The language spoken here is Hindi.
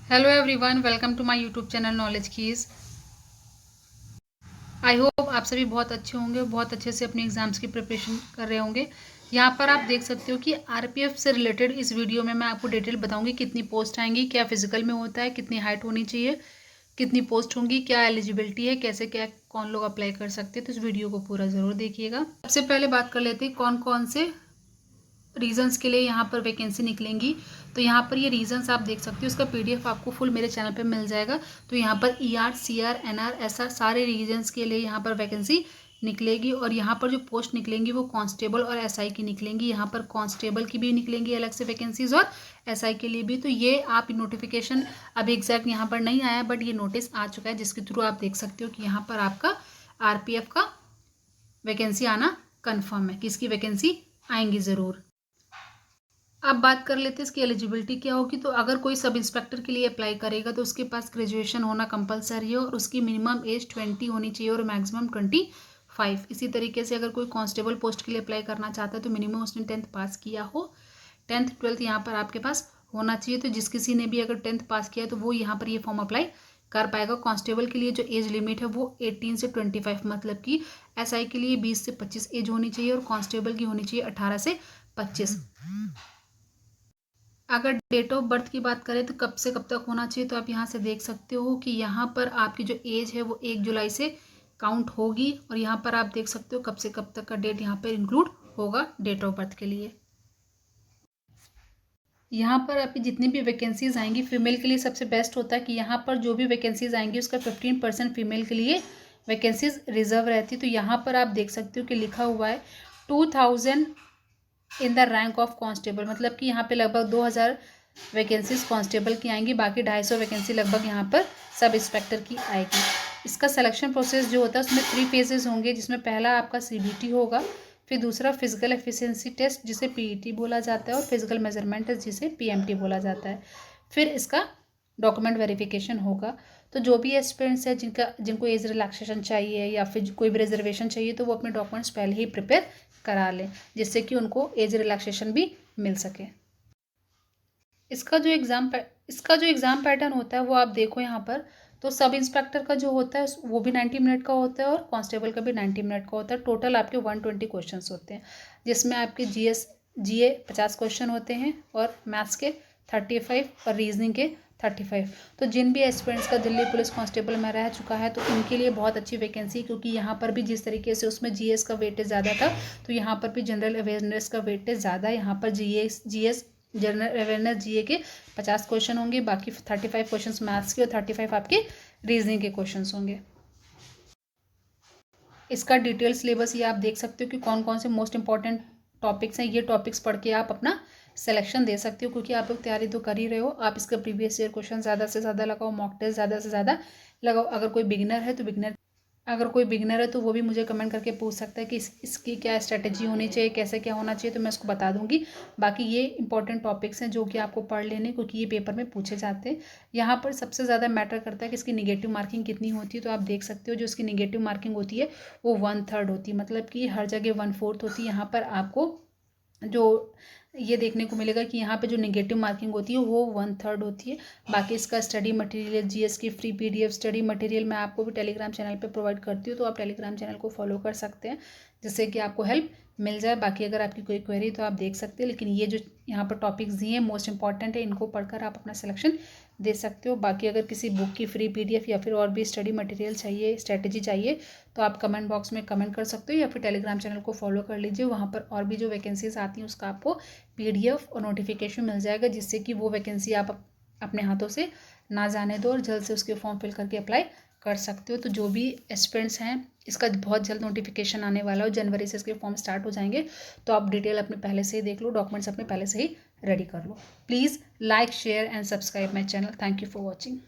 Hello everyone, welcome to my YouTube channel Knowledge Keys. I hope आप सभी बहुत अच्छे होंगे, बहुत अच्छे से अपने एग्जाम्स की प्रिपरेशन कर रहे होंगे। यहाँ पर आप देख सकते हो कि आरपीएफ से रिलेटेड इस वीडियो में मैं आपको डिटेल बताऊंगी कितनी पोस्ट आएंगी, क्या फिजिकल में होता है, कितनी हाइट होनी चाहिए, कितनी पोस्ट होंगी, क्या एलिजिबिलिटी है, कैसे क्या कौन लोग अप्लाई कर सकते हैं। तो इस वीडियो को पूरा ज़रूर देखिएगा। सबसे पहले बात कर लेते हैं कौन कौन से रीजंस के लिए यहाँ पर वैकेंसी निकलेंगी। तो यहाँ पर ये रीजंस आप देख सकते हो, इसका पीडीएफ आपको फुल मेरे चैनल पे मिल जाएगा। तो यहाँ पर ईआर, सीआर, एनआर, एसआर सारे रीजंस के लिए यहाँ पर वैकेंसी निकलेगी। और यहाँ पर जो पोस्ट निकलेंगी वो कांस्टेबल और एसआई की निकलेंगी। यहाँ पर कांस्टेबल की भी निकलेंगी अलग से वैकेंसीज और एसआई के लिए भी। तो ये आप नोटिफिकेशन अभी एग्जैक्ट यहाँ पर नहीं आया, बट ये नोटिस आ चुका है जिसके थ्रू आप देख सकते हो कि यहाँ पर आपका आरपीएफ का वैकेंसी आना कन्फर्म है, कि इसकी वैकेंसी आएंगी ज़रूर। अब बात कर लेते हैं इसकी एलिजिबिलिटी क्या होगी। तो अगर कोई सब इंस्पेक्टर के लिए अप्लाई करेगा तो उसके पास ग्रेजुएशन होना कंपलसरी है और उसकी मिनिमम एज 20 होनी चाहिए और मैक्सिमम 25। इसी तरीके से अगर कोई कांस्टेबल पोस्ट के लिए अप्लाई करना चाहता है तो मिनिमम उसने 10th पास किया हो। 10th 12th यहाँ पर आपके पास होना चाहिए। तो जिस किसी ने भी अगर 10th पास किया है तो वो यहाँ पर ये फॉर्म अप्लाई कर पाएगा। कांस्टेबल के लिए जो एज लिमिट है वो 18 से 25, मतलब कि एसआई के लिए 20 से 25 एज होनी चाहिए और कांस्टेबल की होनी चाहिए 18 से 25। अगर डेट ऑफ बर्थ की बात करें तो कब से कब तक होना चाहिए, तो आप यहाँ से देख सकते हो कि यहाँ पर आपकी जो एज है वो 1 जुलाई से काउंट होगी। और यहाँ पर आप देख सकते हो कब से कब तक का डेट यहाँ पर इंक्लूड होगा डेट ऑफ बर्थ के लिए। यहाँ पर आपकी जितनी भी वैकेंसीज आएंगी फीमेल के लिए सबसे बेस्ट होता है कि यहाँ पर जो भी वैकेंसीज आएंगी उसका 15% फीमेल के लिए वैकेंसीज रिजर्व रहती है। तो यहाँ पर आप देख सकते हो कि लिखा हुआ है 2000 in the rank of constable, मतलब कि यहाँ पे लगभग 2000 वैकेंसीज कांस्टेबल की आएंगी, बाकी 250 वैकेंसी लगभग यहाँ पर सब इंस्पेक्टर की आएगी। इसका सिलेक्शन प्रोसेस जो होता है उसमें 3 फेजेस होंगे, जिसमें पहला आपका सीबीटी होगा, फिर दूसरा फिजिकल एफिशिएंसी टेस्ट जिसे पीईटी बोला जाता है और फिजिकल मेजरमेंट टेस्ट जिसे पीएमटी बोला जाता है। फिर इसका डॉक्यूमेंट वेरिफिकेशन होगा। तो जो भी एस्पिरेंट्स है जिनको एज रिलैक्सेशन चाहिए या फिर कोई भी रिजर्वेशन चाहिए तो वो अपने डॉक्यूमेंट्स पहले ही प्रिपेयर करा लें, जिससे कि उनको एज रिलैक्सेशन भी मिल सके। इसका जो एग्ज़ाम पैटर्न होता है वो आप देखो यहाँ पर। तो सब इंस्पेक्टर का जो होता है वो भी 90 मिनट का होता है और कांस्टेबल का भी 90 मिनट का होता है। टोटल आपके 120 क्वेश्चन होते हैं, जिसमें आपके जीए 50 क्वेश्चन होते हैं और मैथ्स के 35 और रीजनिंग के 35। तो जिन भी एस्पिरेंट्स का दिल्ली पुलिस कांस्टेबल में रह चुका है तो उनके लिए बहुत अच्छी वैकेंसी, क्योंकि यहाँ पर भी जिस तरीके से उसमें जीएस का वेटेज ज़्यादा था तो यहाँ पर भी जनरल अवेयरनेस का वेटेज ज़्यादा है। यहाँ पर जीएस जनरल अवेयरनेस जीए के 50 क्वेश्चन होंगे, बाकी 35 क्वेश्चन मैथ्स के और 35 आपके रीजनिंग के क्वेश्चन होंगे। इसका डिटेल सिलेबस ये आप देख सकते हो कि कौन कौन से मोस्ट इंपॉर्टेंट टॉपिक्स हैं। ये टॉपिक्स पढ़ के आप अपना सिलेक्शन दे सकते हो, क्योंकि आप लोग तैयारी तो कर ही रहे हो। आप इसका प्रीवियस ईयर क्वेश्चन ज़्यादा से ज़्यादा लगाओ, मॉक टेस्ट ज़्यादा से ज़्यादा लगाओ। अगर कोई बिगिनर है तो वो भी मुझे कमेंट करके पूछ सकता है कि इसकी क्या स्ट्रेटेजी होनी चाहिए, कैसे क्या होना चाहिए, तो मैं उसको बता दूंगी। बाकी ये इंपॉर्टेंट टॉपिक्स हैं जो कि आपको पढ़ लेने, क्योंकि ये पेपर में पूछे जाते हैं। यहाँ पर सबसे ज़्यादा मैटर करता है कि इसकी निगेटिव मार्किंग कितनी होती है। तो आप देख सकते हो जो इसकी निगेटिव मार्किंग होती है वो 1/3 होती है, मतलब कि हर जगह 1/4 होती है। यहाँ पर आपको जो ये देखने को मिलेगा कि यहाँ पे जो नेगेटिव मार्किंग होती है वो 1/3 होती है। बाकी इसका स्टडी मटेरियल, जीएस की फ्री पीडीएफ स्टडी मटेरियल मैं आपको भी टेलीग्राम चैनल पे प्रोवाइड करती हूँ, तो आप टेलीग्राम चैनल को फॉलो कर सकते हैं, जिससे कि आपको हेल्प मिल जाए। बाकी अगर आपकी कोई क्वेरी तो आप देख सकते हैं, लेकिन ये जो यहाँ पर टॉपिक्स दिए हैं मोस्ट इंपॉर्टेंट है, इनको पढ़कर आप अपना सिलेक्शन दे सकते हो। बाकी अगर किसी बुक की फ्री पीडीएफ या फिर और भी स्टडी मटेरियल चाहिए, स्ट्रेटेजी चाहिए, तो आप कमेंट बॉक्स में कमेंट कर सकते हो या फिर टेलीग्राम चैनल को फॉलो कर लीजिए। वहाँ पर और भी जो वैकेंसीज आती हैं उसका आपको पीडीएफ और नोटिफिकेशन मिल जाएगा, जिससे कि वो वैकेंसी आप अपने हाथों से ना जाने दो और जल्द से उसके फॉर्म फिल करके अप्लाई कर सकते हो। तो जो भी एस्पिरेंट्स हैं इसका बहुत जल्द नोटिफिकेशन आने वाला हो, जनवरी से इसके फॉर्म स्टार्ट हो जाएंगे। तो आप डिटेल अपने पहले से ही देख लो, डॉक्यूमेंट्स अपने पहले से ही रेडी कर लो। Please like, share and subscribe my channel. Thank you for watching.